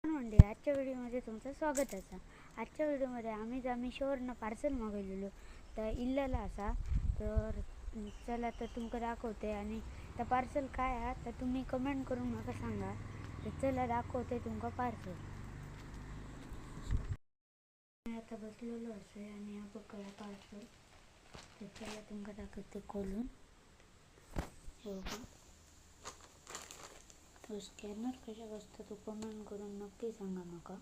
म्हणजे आजच्या व्हिडिओमध्ये तुमचं स्वागत असा. आजच्या व्हिडिओमध्ये आम्ही शोरनं पार्सल मागवलेलो तर इल्लला असा. तर चला तर तुमका दाखवते आणि त्या पार्सल काय आहे तर तुम्ही कमेंट करून मला सांगा. तर चला दाखवते तुमका पार्सल. आता बसलेलो असे आणि हा बघा पार्सल. तर चला तुमका दाखवते खोलून. हो का तो स्कॅनर कशा बसतो तो कमेंट करून नक्की सांगा नका.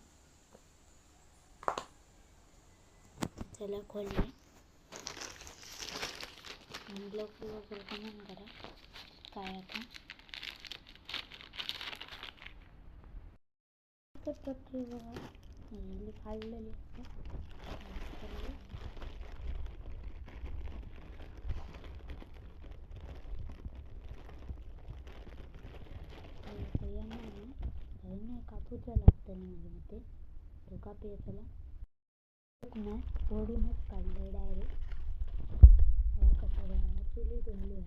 चला खोलले आणि लवकर कमेंट करा काय आता पत्रे बघा फाडलेली कापूचा लागतं म्हणजे मग ते तो कापी त्याला नाही फोडूनच काढलं डायरेक्ट. कसा बघा चुली धुवली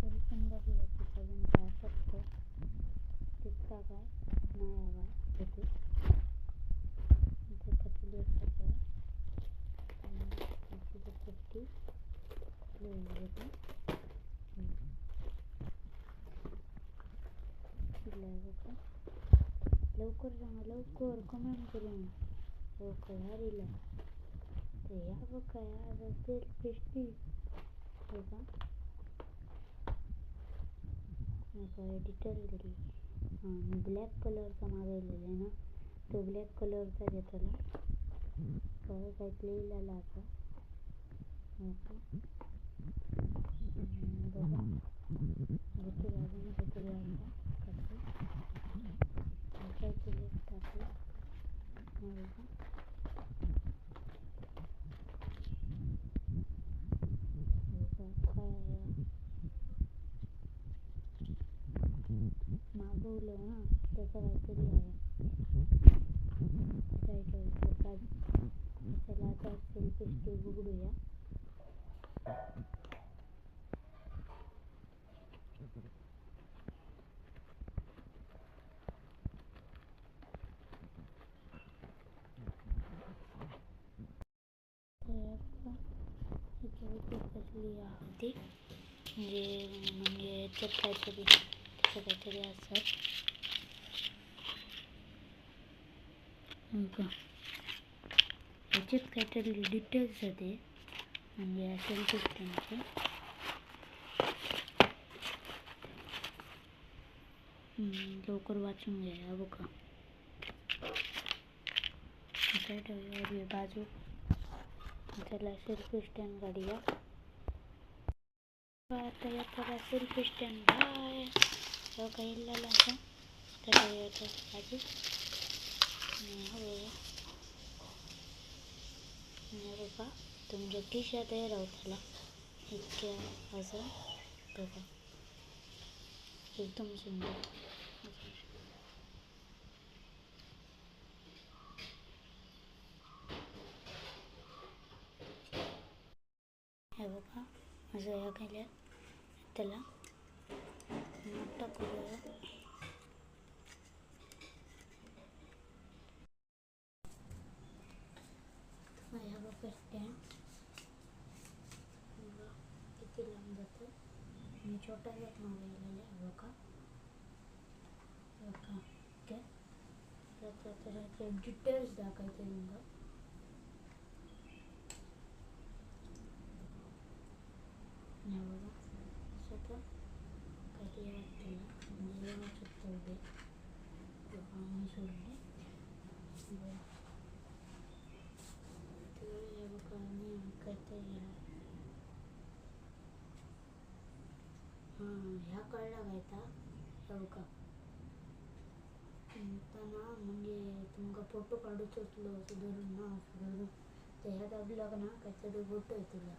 तरी सुंदर लागते सगळं काय फक्त तितका काय नाही हवा होते इथे कचली असतात त्याची पट्टी लिहिली होती लवकर सांगा लवकर कमेंट करून लवकर हरीला तर या बघा यार असेल पेस्टी हो का एडिटर दिली मी ब्लॅक कलरचा मागवलेला आहे ना तो ब्लॅक कलरचा घेतला काय काय लिहिलेला आता हो का बघा भरपूर अजून काहीतरी आता काहीतरी टाकलं हो का मागवलं ना त्याचा काहीतरी आहे चला आता सेल्फी स्टिक उघडूया. होती म्हणजे याच्यात काहीतरी त्याचं काहीतरी असं याच्यात काहीतरी डिटेल्स होते म्हणजे असेल त्यांचे लवकर वाचून घ्या बघा काय ठेवूया बाजू त्याला सेल्फी स्टँड काढूया. आता याचा सेल्फी स्टँड बाय काही इल्लेला असा तर याच्या बाजू बघा तुमच्या खिशात राहताला इतक्या असं बघा एकदम सुंदर हे बघा असं या केल्या त्याला मोठं करूया. ह्या बघा स्टँड किती लांब जातं मी छोटा जात मागवलेला आहे बघा बघा ओके तर याचे डिटेल्स दाखवायचे तुमका बघा स्वतः काही वाटतं म्हणजे येऊ शकतो उभे आम्ही सोडले तर बघा मी काहीतरी ह्या कळला घ्यायचा ह्या बघा ना म्हणजे तुमका फोटो काढूच असलो असं धरून ना असं धरून तर ह्या दाबला ना काहीतरी फोटो आहे तुला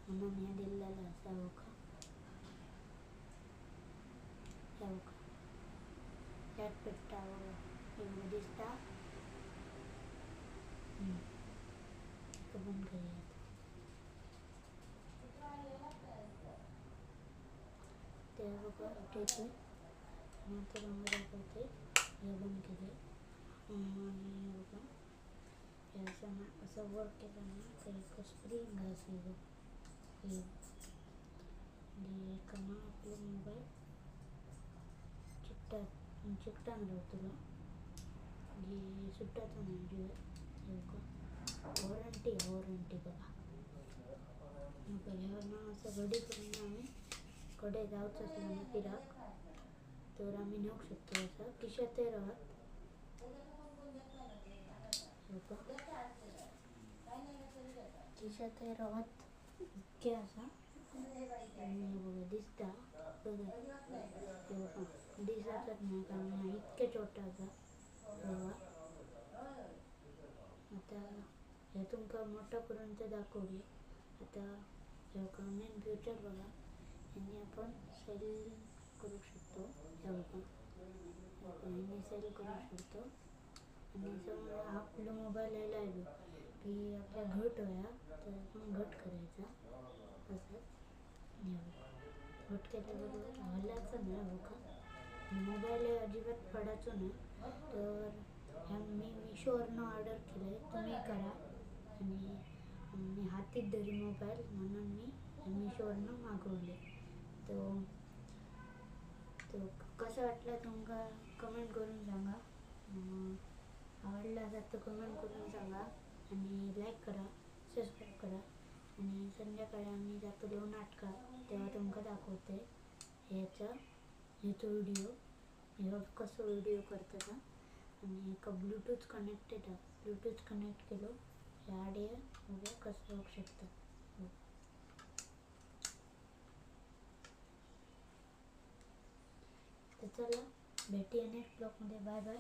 म्हणून ह्या दिलेला असा बघा ह्या बघा त्यात पेट्टा बघा एवढं दिसता बंद करूया ते बघा इथे आता तुम्हाला दाखवते हे बंद केले आणि बघा हे असं वर्क केलं ना तर एक स्प्रिंग असेल हे का ना आपले मोबाईल चिकटान राहतो जी सुट्टाचं नाही जीव का वॉरंटी बघा मग ह्यावर ना असं घडी करून आम्ही कडे जाऊच असलं ना फिराक तर आम्ही नेऊ शकतो असं खिशात ते राहत खिशात ते राहत इतके असा बघा दिसता दिसतच नाही कारण हा इतके छोटा असा बघा आता हे तुमका मोठा करून ते दाखवले आता ह्या मेन फ्युचर बघा यांनी आपण सेल करू शकतो ह्या बघा यांनी सेल करू शकतो आणि समजा आपलं मोबाईल यायला आलो की आपल्या घट व्हाया तर आपण घट करायचा असं घट केल्याबरोबर हलायचं नाही बघा मोबाईल अजिबात पडायचो नाही तर ह्या मी मिशोवरनं ऑर्डर केलं आहे तुम्ही करा आणि मी हातीत धरी मोबाईल म्हणून मी मिशोवरनं मागवले तो तो कसं वाटलं तुमका कमेंट करून सांगा आवडला असेल तर कमेंट करून सांगा आणि लाईक करा सबस्क्राईब करा आणि संध्याकाळी आम्ही जातो नाटकात तेव्हा तुमका दाखवते ह्याचा व्हिडिओ ह्यावर कसं व्हिडिओ करतात आणि एका ब्लूटूथ कनेक्टेड आहे ब्लूटूथ कनेक्ट केलो ह्या आडिया उद्या कसं होऊ शकतं तर चला भेटूया नेक्स्ट ब्लॉगमध्ये बाय बाय